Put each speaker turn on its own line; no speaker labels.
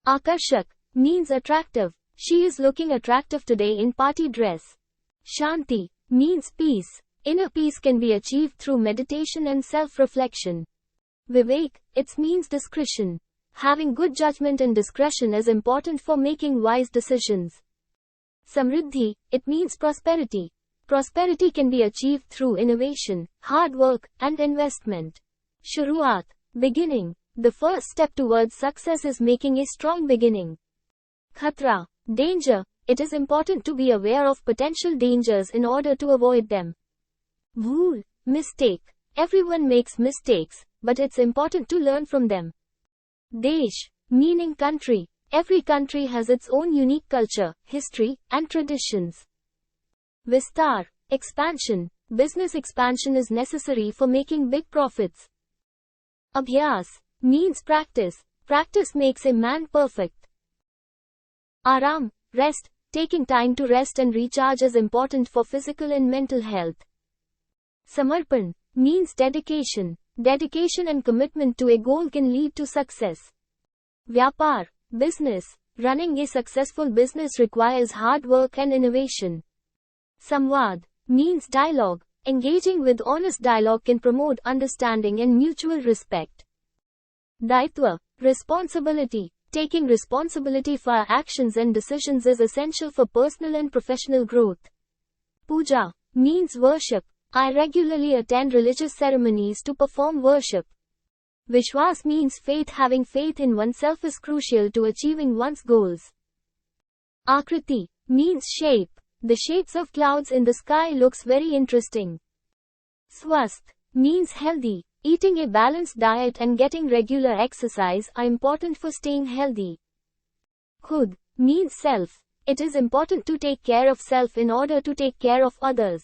Akarshak means attractive. She is looking attractive today in party dress. Shanti means peace. Inner peace can be achieved through meditation and self-reflection. Vivek, it means discretion. Having good judgment and discretion is important for making wise decisions. Samriddhi, it means prosperity. Prosperity can be achieved through innovation, hard work, and investment. Shuruat, beginning. The first step towards success is making a strong beginning. Khatra, danger. It is important to be aware of potential dangers in order to avoid them. Bhool, mistake. Everyone makes mistakes, but it's important to learn from them. Desh, meaning country. Every country has its own unique culture, history, and traditions. Vistar, expansion. Business expansion is necessary for making big profits. Abhyas, means practice. Practice makes a man perfect. Aram, rest. Taking time to rest and recharge is important for physical and mental health. Samarpan, means dedication. Dedication and commitment to a goal can lead to success. Vyapar, business. Running a successful business requires hard work and innovation. Samvad, means dialogue. Engaging with honest dialogue can promote understanding and mutual respect. Daitva, responsibility. Taking responsibility for our actions and decisions is essential for personal and professional growth. Puja, means worship. I regularly attend religious ceremonies to perform worship. Vishwas means faith. Having faith in oneself is crucial to achieving one's goals. Akriti, means shape. The shapes of clouds in the sky looks very interesting. Swasth, means healthy. Eating a balanced diet and getting regular exercise are important for staying healthy. Khud, means self. It is important to take care of self in order to take care of others.